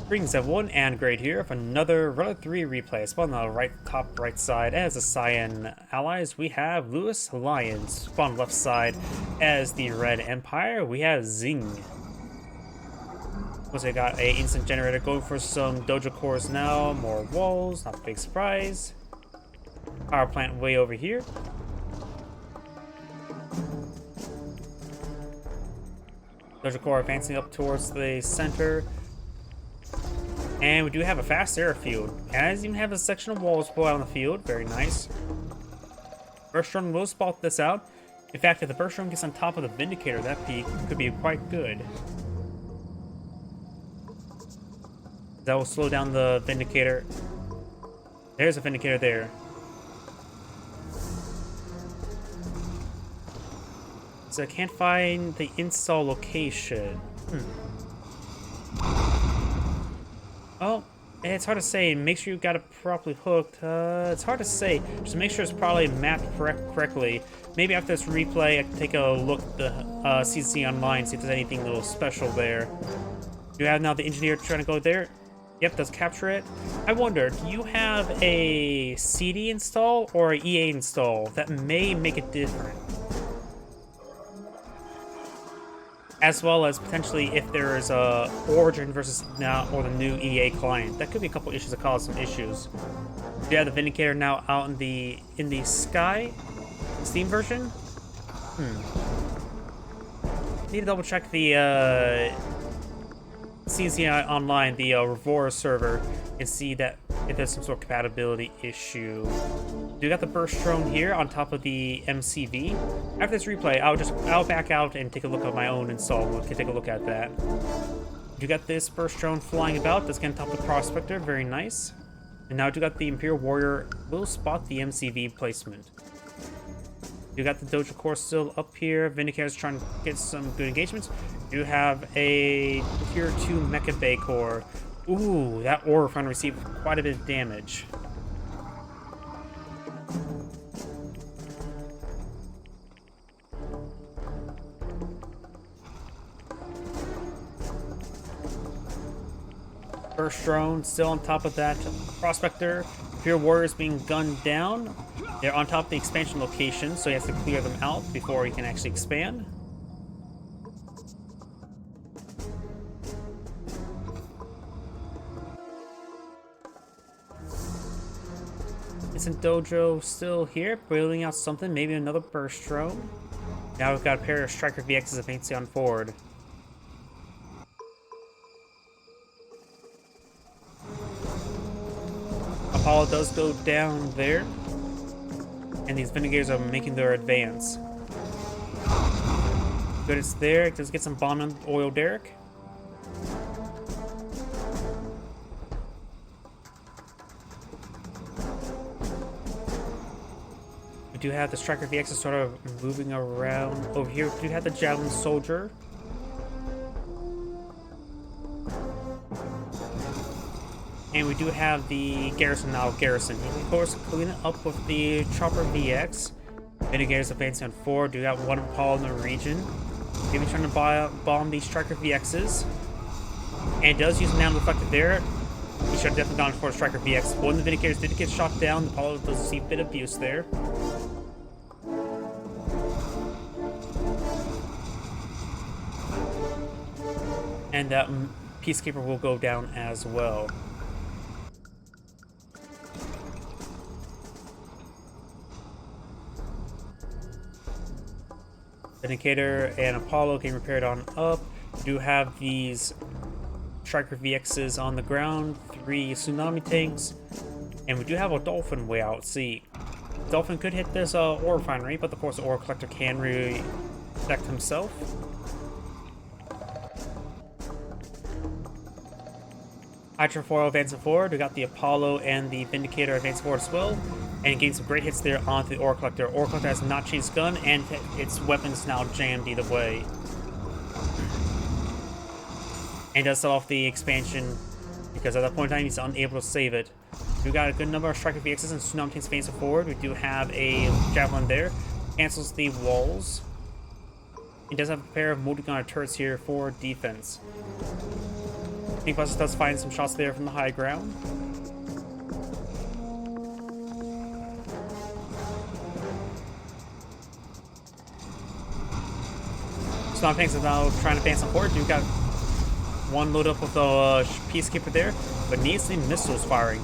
Greetings everyone, and Great here with another Runner 3 replay. Spawn on the top right side as the Cyan allies, we have YuisLion. Spawn on the left side as the Red Empire, we have Xing. Also got a instant generator going for some dojo cores now, more walls, not a big surprise. Power plant way over here. Dojo core advancing up towards the center. And we do have a fast airfield. As even have a section of walls pull out on the field. Very nice. Burst drone will spot this out. In fact, if the burst drone gets on top of the Vindicator, that could be quite good. That will slow down the Vindicator. There's a Vindicator there. So I can't find the install location. Oh, it's hard to say. Make sure you got it properly hooked. It's hard to say. Just make sure it's probably mapped correctly. Maybe after this replay, I can take a look at the CC online, see if there's anything a little special there. You have now the engineer trying to go there. Yep, does capture it. I wonder, do you have a CD install or an EA install? That may make it different. As well as potentially if there is a Origin versus now or the new EA client. That could be a couple issues that cause some issues. You have the Vindicator now out in the sky. Steam version? Need to double check the CNC online, the Revora server, and see that if there's some sort of compatibility issue. You got the burst drone here on top of the MCV. After this replay, I'll back out and take a look at my own install. We can take a look at that. You got this burst drone flying about. That's getting on top of the Prospector. Very nice. And now you got the Imperial Warrior. Will spot the MCV placement. You got the Dojo Core still up here. Vindicator's trying to get some good engagements. You have a Tier 2 Mecha Bay Core. Ooh, that ore front received quite a bit of damage. Burst drone still on top of that Prospector. Imperial Warriors being gunned down. They're on top of the expansion location, so he has to clear them out before he can actually expand. Isn't Dojo still here, building out something? Maybe another burst drone. Now we've got a pair of Striker VXs advancing on forward. Apollo does go down there, and these Vindigators are making their advance. Good, it's there. It does get some bomb on the oil derrick. We do have the Striker VX sort of moving around. Over here, we do have the Javelin Soldier. And we do have the Garrison now. Garrison, of course, clean it up with the Chopper VX. Vindicator's advancing on forward. Do got one Apollo in the region. Maybe trying to bomb these Striker VXs. And it does use Nano Reflector there. He should have definitely gone for a Striker VX. One of the Vindicators did get shot down. The Apollo does see a bit of abuse there. And that Peacekeeper will go down as well. Vindicator and Apollo getting repaired on up. We do have these Striker VXs on the ground, 3 Tsunami tanks, and we do have a Dolphin way out at sea. Dolphin could hit this ore refinery, but of course the ore collector can protect himself. Hydrofoil advancing forward. We got the Apollo and the Vindicator advancing forward as well. And getting some great hits there onto the Ore Collector. Ore Collector has not changed gun, and its weapons now jammed either way. And does set off the expansion, because at that point in time he's unable to save it. We've got a good number of Striker VXs and Tsunami tanks advancing forward. We do have a Javelin there. Cancels the walls. It does have a pair of multi-gunner turrets here for defense. Tank Buster does find some shots there from the high ground. Swamp Tanks is now trying to ban some forward. You've got one load up with a Peacekeeper there, but needs the missiles firing.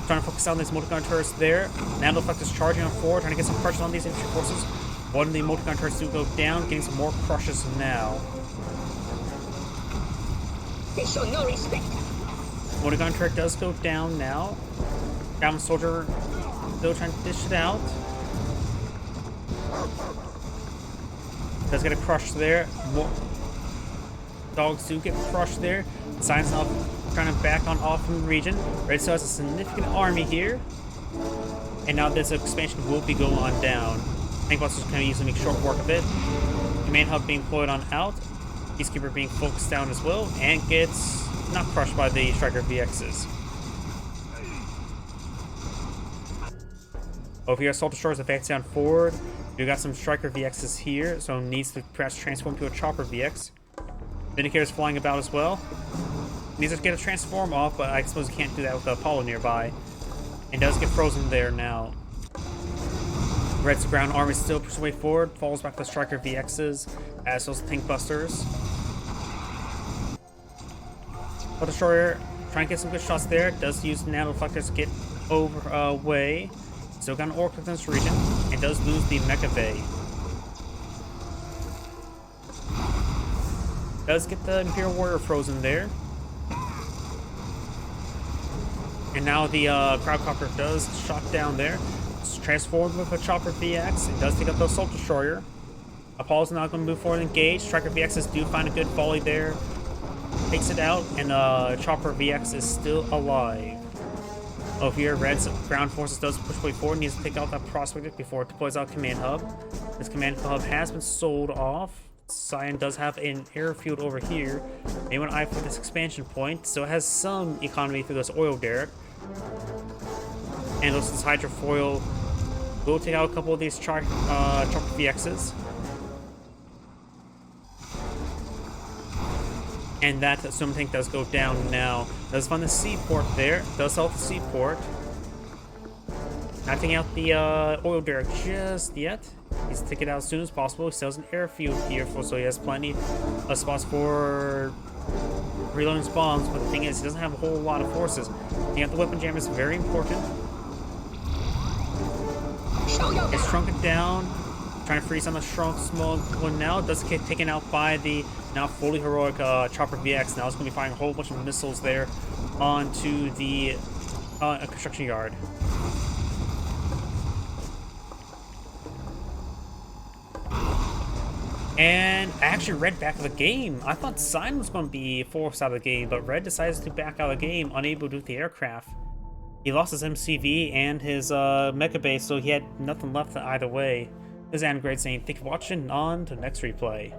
Trying to focus on these multi-gun turrets there. Nano is charging on forward, trying to get some pressure on these infantry forces. One of the multi-gun turrets do go down, getting some more crushes now. They show no respect. Multi-gun turret does go down now. Down soldier still trying to dish it out. Does get a crush there. More dogs do get crushed there. Science now trying to back on off from the region. Red still has a significant army here. And now this expansion will be going on down. Tank Busters can easily make short work of it. Command Hub being deployed on out. Peacekeeper being focused down as well. And gets not crushed by the Striker VXs. Over here, Assault Destroyers advance down forward. We got some Striker VXs here, so needs to perhaps transform to a Chopper VX. Vindicator's flying about as well. Needs to get a transform off, but I suppose he can't do that with the Apollo nearby. And does get frozen there now. Red's ground army still pushes way forward, falls back to the Striker VXs, as those Tank Busters. Assault Destroyer trying to get some good shots there. Does use Nano Deflectors to get over away. Still got an Orc within this region, and does lose the Mecha Bay. Does get the Imperial Warrior frozen there. And now the Crowdcopter does shot down there. It's transformed with a Chopper VX. It does take up the Assault Destroyer. Apollo's not going to move forward and engage. Striker VXs do find a good volley there. Takes it out, and Chopper VX is still alive. Over here, Red's ground forces does push way forward. Needs to take out that Prospector before it deploys out Command Hub. This Command Hub has been sold off. Cyan does have an airfield over here. They want to eye for this expansion point, so it has some economy through this oil derrick. And also this Hydrofoil will take out a couple of these Chopper VXs. And that Swim Tank does go down now. Does find the seaport there. Does help the seaport. Not taking out the oil derrick just yet. He's to take it out as soon as possible. He still has an airfield here, so he has plenty of spots for reloading his bombs. But the thing is, he doesn't have a whole lot of forces. Taking out the weapon jam is very important. It's shrunken down. Trying to freeze on the shrunk small one now. Does get taken out by the now fully heroic Chopper VX. Now it's going to be firing a whole bunch of missiles there onto the construction yard. And actually, Red back of the game. I thought Cyan was going to be forced out of the game, but Red decides to back out of the game, unable to do the aircraft. He lost his MCV and his Mecha Base, so he had nothing left either way. This is Grade saying, thank you for watching, on to the next replay.